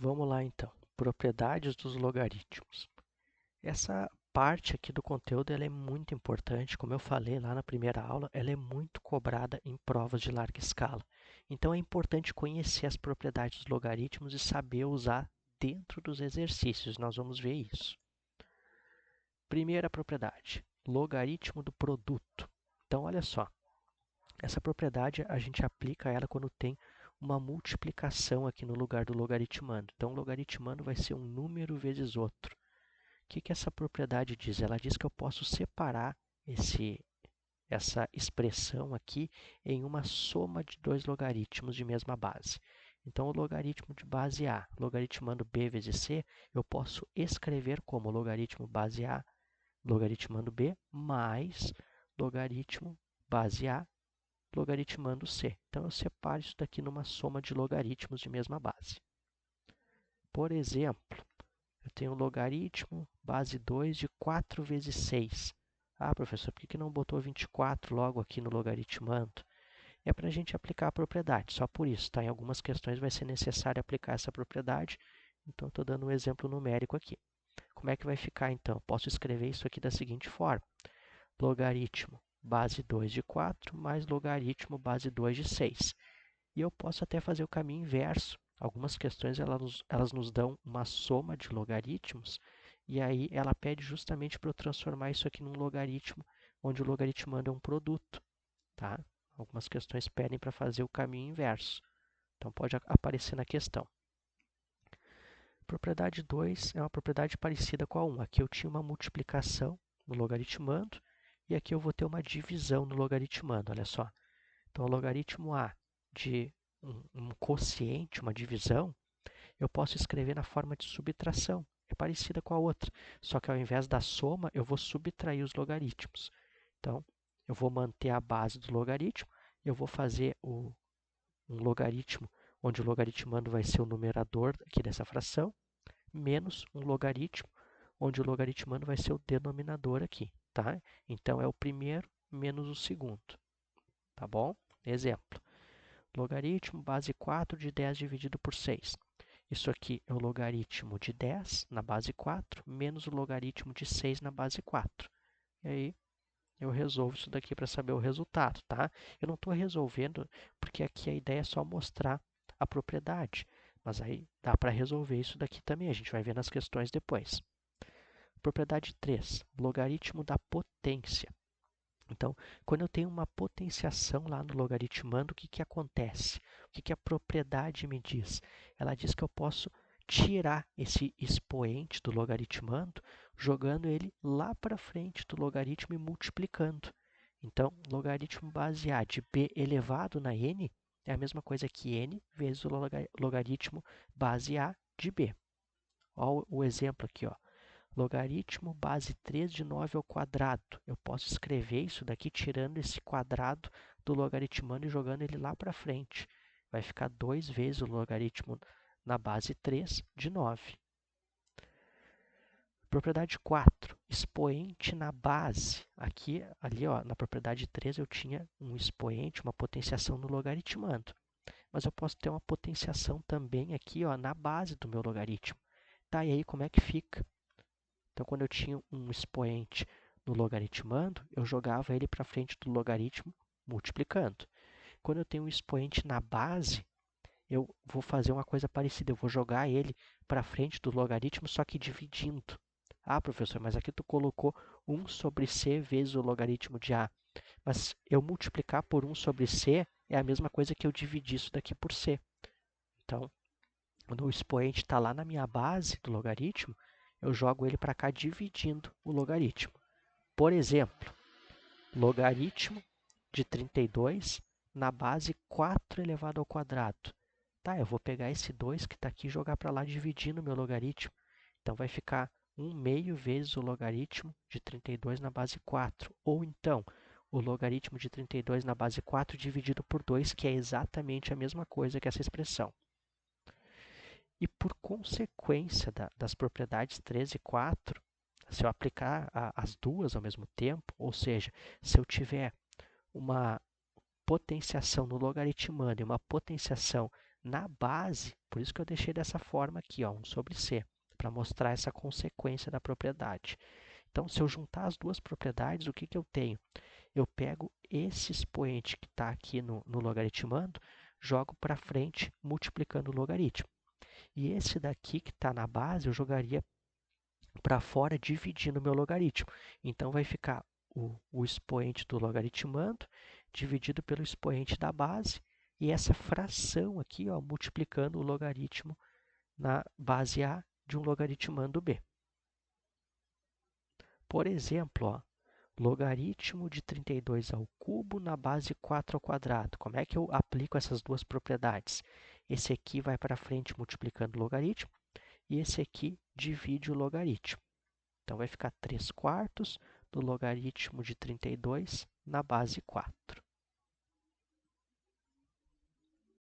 Vamos lá então, propriedades dos logaritmos. Essa parte aqui do conteúdo ela é muito importante, como eu falei lá na primeira aula, ela é muito cobrada em provas de larga escala. Então é importante conhecer as propriedades dos logaritmos e saber usar dentro dos exercícios, nós vamos ver isso. Primeira propriedade, logaritmo do produto. Então olha só, essa propriedade a gente aplica ela quando tem uma multiplicação aqui no lugar do logaritmando. Então, o logaritmando vai ser um número vezes outro. O que essa propriedade diz? Ela diz que eu posso separar essa expressão aqui em uma soma de dois logaritmos de mesma base. Então, o logaritmo de base A, logaritmando B vezes C, eu posso escrever como logaritmo base A, logaritmando B, mais logaritmo base A, logaritmando C. Então, eu separo isso daqui numa soma de logaritmos de mesma base. Por exemplo, eu tenho logaritmo base 2 de 4 vezes 6. Ah, professor, por que não botou 24 logo aqui no logaritmando? É para a gente aplicar a propriedade, só por isso. Tá? Em algumas questões vai ser necessário aplicar essa propriedade, então estou dando um exemplo numérico aqui. Como é que vai ficar então? Posso escrever isso aqui da seguinte forma. Logaritmo base 2 de 4 mais logaritmo base 2 de 6. E eu posso até fazer o caminho inverso. Algumas questões elas nos dão uma soma de logaritmos e aí ela pede justamente para eu transformar isso aqui num logaritmo, onde o logaritmando é um produto. Tá? Algumas questões pedem para fazer o caminho inverso. Então pode aparecer na questão. Propriedade 2 é uma propriedade parecida com a 1. Aqui eu tinha uma multiplicação no logaritmando e aqui eu vou ter uma divisão no logaritmando. Olha só. Então, o logaritmo A de um quociente, uma divisão, eu posso escrever na forma de subtração. É parecida com a outra, só que ao invés da soma, eu vou subtrair os logaritmos. Então, eu vou manter a base do logaritmo, eu vou fazer um logaritmo, onde o logaritmando vai ser o numerador aqui dessa fração, menos um logaritmo, onde o logaritmando vai ser o denominador aqui. Tá? Então, é o primeiro menos o segundo. Tá bom? Exemplo. Logaritmo base 4 de 10 dividido por 6. Isso aqui é o logaritmo de 10 na base 4 menos o logaritmo de 6 na base 4. E aí eu resolvo isso daqui para saber o resultado, tá? Eu não estou resolvendo porque aqui a ideia é só mostrar a propriedade. Mas aí dá para resolver isso daqui também, a gente vai ver nas questões depois. Propriedade 3, logaritmo da potência. Então, quando eu tenho uma potenciação lá no logaritmando, o que acontece? O que a propriedade me diz? Ela diz que eu posso tirar esse expoente do logaritmando, jogando ele lá para frente do logaritmo e multiplicando. Então, logaritmo base A de b elevado na n é a mesma coisa que n vezes o logaritmo base A de b. Olha o exemplo aqui, ó. Logaritmo base 3 de 9 ao quadrado. Eu posso escrever isso daqui tirando esse quadrado do logaritmando e jogando ele lá para frente. Vai ficar 2 vezes o logaritmo na base 3 de 9. Propriedade 4, expoente na base. Aqui, ali, ó, na propriedade 3 eu tinha um expoente, uma potenciação no logaritmando. Mas eu posso ter uma potenciação também aqui, ó, na base do meu logaritmo. Tá, e aí como é que fica? Então, quando eu tinha um expoente no logaritmando, eu jogava ele para frente do logaritmo multiplicando. Quando eu tenho um expoente na base, eu vou fazer uma coisa parecida. Eu vou jogar ele para frente do logaritmo, só que dividindo. Ah, professor, mas aqui tu colocou 1 sobre c vezes o logaritmo de a. Mas eu multiplicar por 1 sobre c é a mesma coisa que eu dividir isso daqui por c. Então, quando o expoente está lá na minha base do logaritmo, eu jogo ele para cá dividindo o logaritmo. Por exemplo, logaritmo de 32 na base 4 elevado ao quadrado. Tá, eu vou pegar esse 2 que está aqui e jogar para lá dividindo o meu logaritmo. Então, vai ficar 1 meio vezes o logaritmo de 32 na base 4. Ou então, o logaritmo de 32 na base 4 dividido por 2, que é exatamente a mesma coisa que essa expressão. E por consequência das propriedades 3 e 4, se eu aplicar as duas ao mesmo tempo, ou seja, se eu tiver uma potenciação no logaritmando e uma potenciação na base, por isso que eu deixei dessa forma aqui, ó, 1 sobre c, para mostrar essa consequência da propriedade. Então, se eu juntar as duas propriedades, o que, que eu tenho? Eu pego esse expoente que está aqui no logaritmando, jogo para frente, multiplicando o logaritmo. E esse daqui que está na base, eu jogaria para fora, dividindo o meu logaritmo. Então, vai ficar o expoente do logaritmando dividido pelo expoente da base, e essa fração aqui, ó, multiplicando o logaritmo na base A de um logaritmando B. Por exemplo, ó, logaritmo de 32 ao cubo na base 4 ao quadrado. Como é que eu aplico essas duas propriedades? Esse aqui vai para frente multiplicando o logaritmo, e esse aqui divide o logaritmo. Então, vai ficar 3 quartos do logaritmo de 32 na base 4.